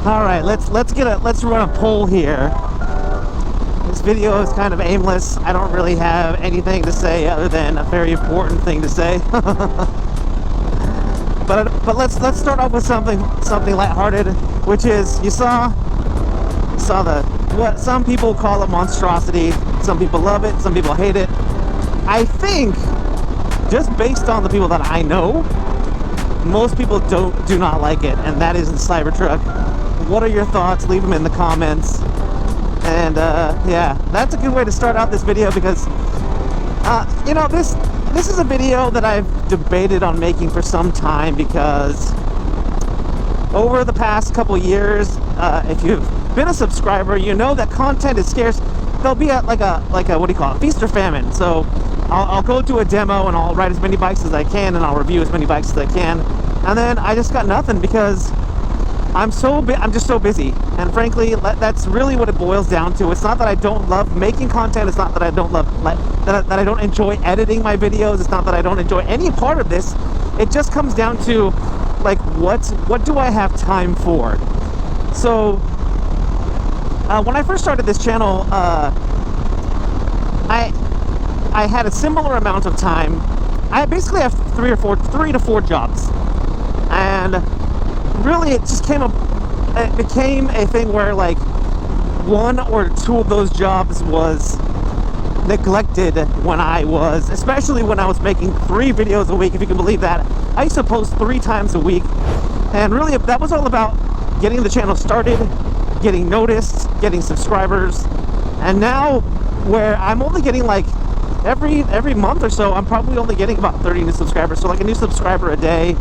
All right, let's run a poll here. This video is kind of aimless. I don't really have anything to say other than a very important thing to say. but let's start off with something lighthearted, which is you saw what some people call a monstrosity. Some people love it, some people hate it. I think just based on the people that I know, most people do not like it, and that is the Cybertruck. What are your thoughts? Leave them in the comments. And yeah, that's a good way to start out this video because you know, this is a video that I've debated on making for some time, because over the past couple years, if you've been a subscriber, you know that content is scarce. There'll be like a what do you call it, feast or famine. So I'll go to a demo and I'll ride as many bikes as I can, and I'll review as many bikes as I can, and then I just got nothing because I'm just so busy. And frankly, that's really what it boils down to. It's not that I don't love making content. It's not that I don't love that I don't enjoy editing my videos. It's not that I don't enjoy any part of this. It just comes down to like what do I have time for? So when I first started this channel, I had a similar amount of time. I basically have three to four jobs, and really it became a thing where like one or two of those jobs was neglected especially when I was making 3 videos a week, if you can believe that. I used to post 3 times a week, and really that was all about getting the channel started, getting noticed, getting subscribers. And now where I'm only getting like every month or so, I'm probably only getting about 30 new subscribers, so like a new subscriber a day.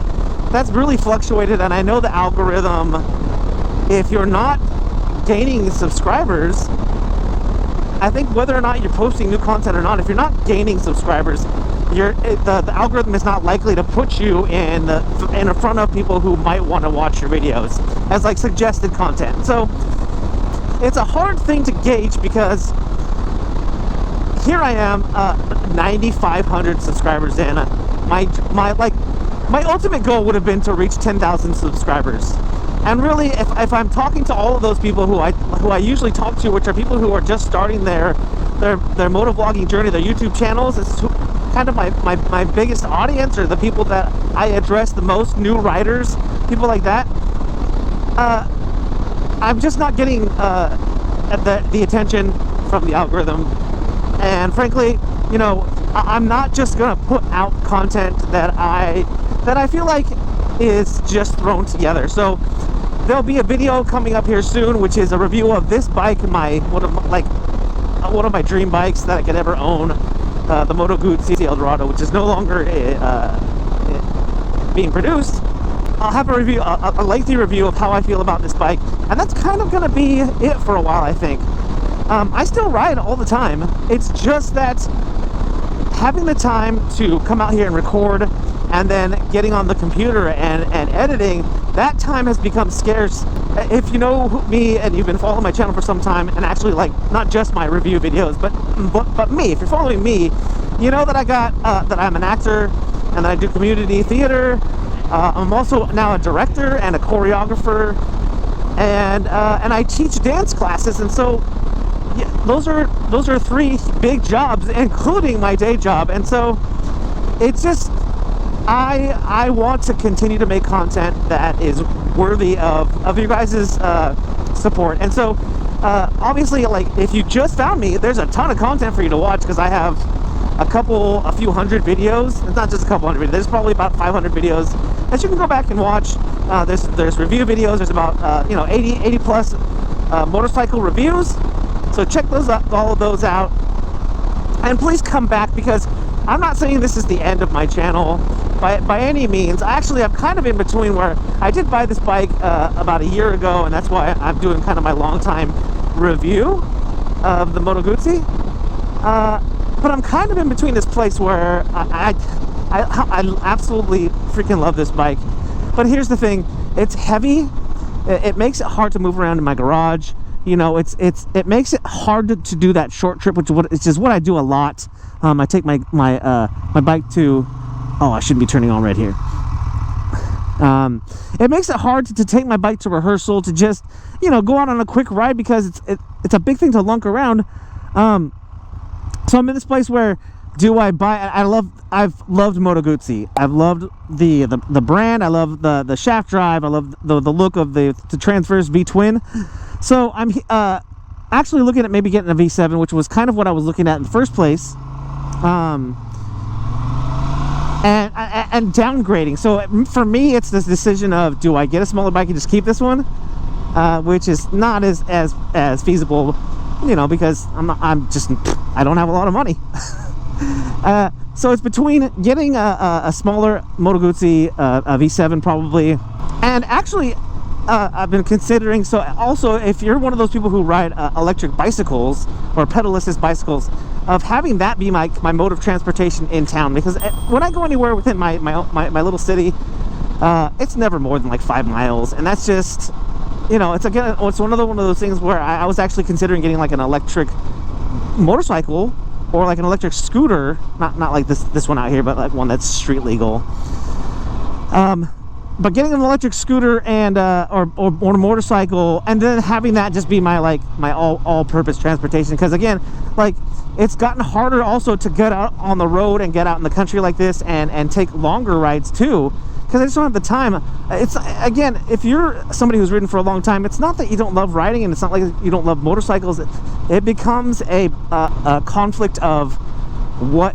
That's really fluctuated, and I know the algorithm, if you're not gaining subscribers, I think whether or not you're posting new content or not, if you're not gaining subscribers, the algorithm is not likely to put you in front of people who might want to watch your videos as like suggested content. So it's a hard thing to gauge, because here I am, 9,500 subscribers in. My ultimate goal would have been to reach 10,000 subscribers. And really, if I'm talking to all of those people who I usually talk to, which are people who are just starting their motovlogging journey, their YouTube channels, it's kind of my biggest audience, or the people that I address the most, new riders, people like that. I'm just not getting the attention from the algorithm. And frankly, you know, I'm not just gonna put out content that I feel like is just thrown together. So there'll be a video coming up here soon, which is a review of this bike, one of my dream bikes that I could ever own, the Moto Guzzi Eldorado, which is no longer being produced. I'll have a lengthy review of how I feel about this bike, and that's kind of gonna be it for a while, I think. I still ride all the time. It's just that having the time to come out here and record, and then getting on the computer and editing, that time has become scarce. If you know me and you've been following my channel for some time, and actually like not just my review videos, but me, if you're following me, you know that that I'm an actor and that I do community theater. I'm also now a director and a choreographer, and I teach dance classes. And so yeah, those are 3 big jobs, including my day job. And so it's just, I want to continue to make content that is worthy of you guys' support. And so obviously, like, if you just found me, there's a ton of content for you to watch, because I have a few hundred videos. It's not just a couple hundred videos, there's probably about 500 videos that you can go back and watch. There's review videos. There's about 80 plus motorcycle reviews. So check all of those out, and please come back, because I'm not saying this is the end of my channel by any means. Actually, I'm kind of in between, where I did buy this bike about a year ago, and that's why I'm doing kind of my long time review of the Moto Guzzi. But I'm kind of in between this place where I absolutely freaking love this bike. But here's the thing, it's heavy. It makes it hard to move around in my garage. You know, it makes it hard to do that short trip, which is what I do a lot. I take my bike to, oh, I shouldn't be turning on red here. It makes it hard to take my bike to rehearsal, to just, you know, go out on a quick ride, because it's a big thing to lunk around. So I'm in this place where, do I buy? I've loved Moto Guzzi. I've loved the brand. I love the shaft drive. I love the look of the Transverse V Twin. So I'm actually looking at maybe getting a V7, which was kind of what I was looking at in the first place. And downgrading. So for me, it's this decision of, do I get a smaller bike and just keep this one, which is not as feasible, you know, because I don't have a lot of money. So it's between getting a smaller Moto Guzzi, a V7 probably, and actually I've been considering, so also if you're one of those people who ride electric bicycles or pedal assist bicycles, of having that be my mode of transportation in town, because when I go anywhere within my little city, it's never more than like 5 miles, and that's just, you know, it's one of those things where I was actually considering getting like an electric motorcycle or like an electric scooter, not like this one out here, but like one that's street legal. But getting an electric scooter and or a motorcycle, and then having that just be my all-purpose transportation, because again, like, it's gotten harder also to get out on the road and get out in the country like this and take longer rides too, because I just don't have the time. It's, again, if you're somebody who's ridden for a long time, it's not that you don't love riding, and it's not like you don't love motorcycles. It becomes a conflict of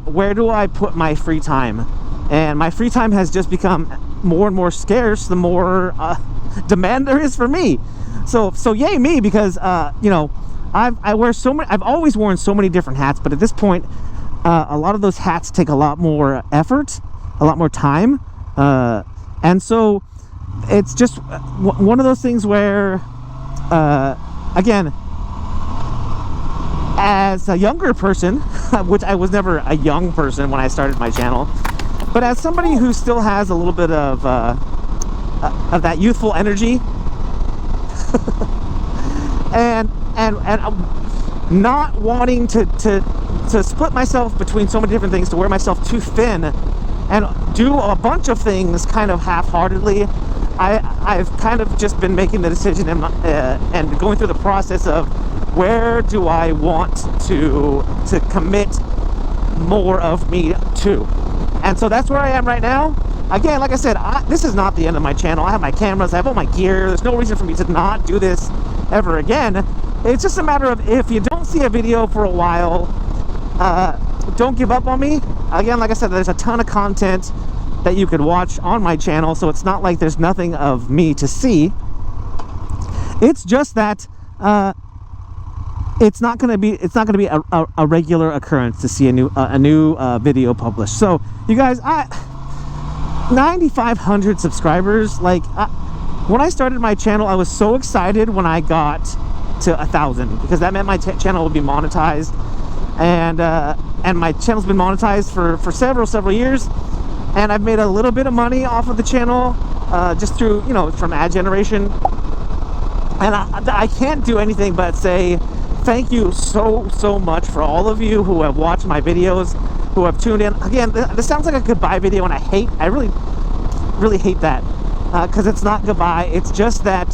where do I put my free time, and my free time has just become more and more scarce the more demand there is for me. So yay me, because you know, I've always worn so many different hats, but at this point a lot of those hats take a lot more effort, a lot more time, and so it's just one of those things where again, as a younger person, which I was never a young person when I started my channel, but as somebody who still has a little bit of that youthful energy, and not wanting to split myself between so many different things, to wear myself too thin and do a bunch of things kind of half-heartedly, I've kind of just been making the decision and going through the process of, where do I want to commit more of me to. And so that's where I am right now. Again, like I said, this is not the end of my channel. I have my cameras, I have all my gear. There's no reason for me to not do this ever again. It's just a matter of, if you don't see a video for a while, don't give up on me. Again, like I said, there's a ton of content that you could watch on my channel, so it's not like there's nothing of me to see. It's just that it's not going to be a regular occurrence to see a new video published. So you guys, 9,500 subscribers. Like, when I started my channel, I was so excited when I got to 1,000, because that meant my channel would be monetized, and my channel's been monetized for several years, and I've made a little bit of money off of the channel, just through, you know, from ad generation, and I can't do anything but say thank you so much for all of you who have watched my videos, who have tuned in. Again, this sounds like a goodbye video, and I really hate that, because it's not goodbye. It's just that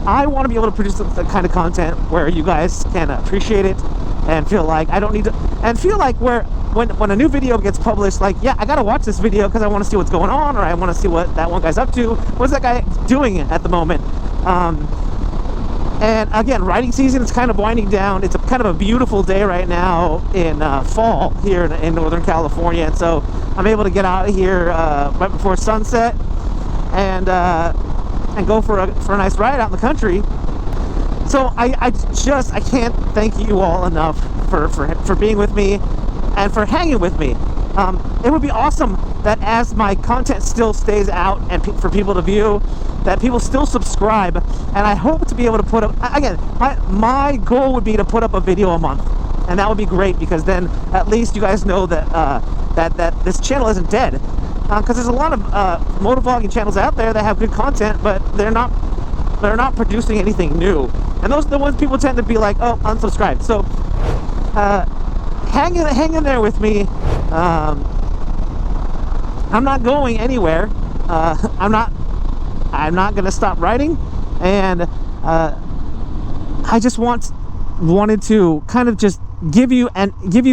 I want to be able to produce the kind of content where you guys can appreciate it and feel like I don't need to, and feel like when a new video gets published, like, yeah, I gotta watch this video because I want to see what's going on, or I want to see what that one guy's up to. What's that guy doing at the moment? And again, riding season is kind of winding down. It's kind of a beautiful day right now in fall here in Northern California, and so I'm able to get out of here right before sunset and go for a nice ride out in the country. So I can't thank you all enough for being with me and for hanging with me. It would be awesome that as my content still stays out and for people to view, that people still subscribe, and I hope to be able to put up, again, my goal would be to put up a video a month, and that would be great, because then at least you guys know that that this channel isn't dead, because there's a lot of motovlogging channels out there that have good content, but they're not producing anything new, and those are the ones people tend to be like, oh, unsubscribe. So hang in there with me. I'm not going anywhere. I'm not gonna stop riding, and I just wanted to kind of just give you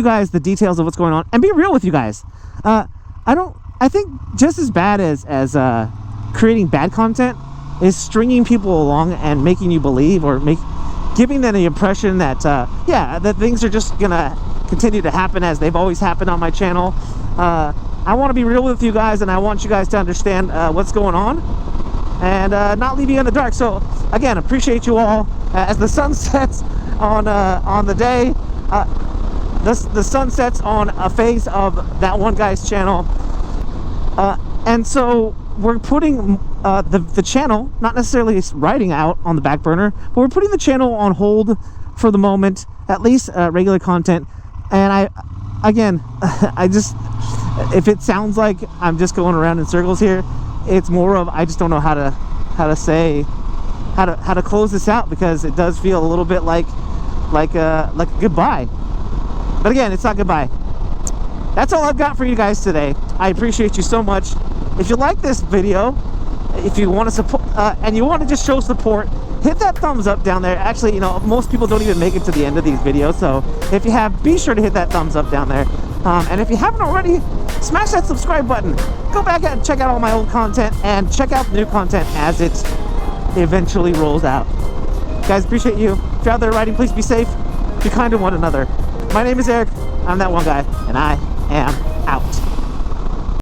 guys the details of what's going on and be real with you guys. I think just as bad as creating bad content is stringing people along and making you believe, or giving them the impression that that things are just gonna continue to happen as they've always happened on my channel. I want to be real with you guys, and I want you guys to understand what's going on, and not leave you in the dark. So again, appreciate you all. As the sun sets on the day, the sun sets on a phase of that one guy's channel, and so we're putting the channel, not necessarily riding out on the back burner, but we're putting the channel on hold for the moment, at least regular content. And I just, if it sounds like I'm just going around in circles here, it's more of I just don't know how to close this out, because it does feel a little bit like a goodbye. But again, it's not goodbye. That's all I've got for you guys today. I appreciate you so much. If you like this video, if you want to support and you want to just show support, hit that thumbs up down there. Actually, most people don't even make it to the end of these videos, so if you have, be sure to hit that thumbs up down there. And if you haven't already, smash that subscribe button. Go back and check out all my old content, and check out the new content as it eventually rolls out. Guys, appreciate you. If you're out there riding, please be safe. Be kind to one another. My name is Eric. I'm that one guy, and I am out.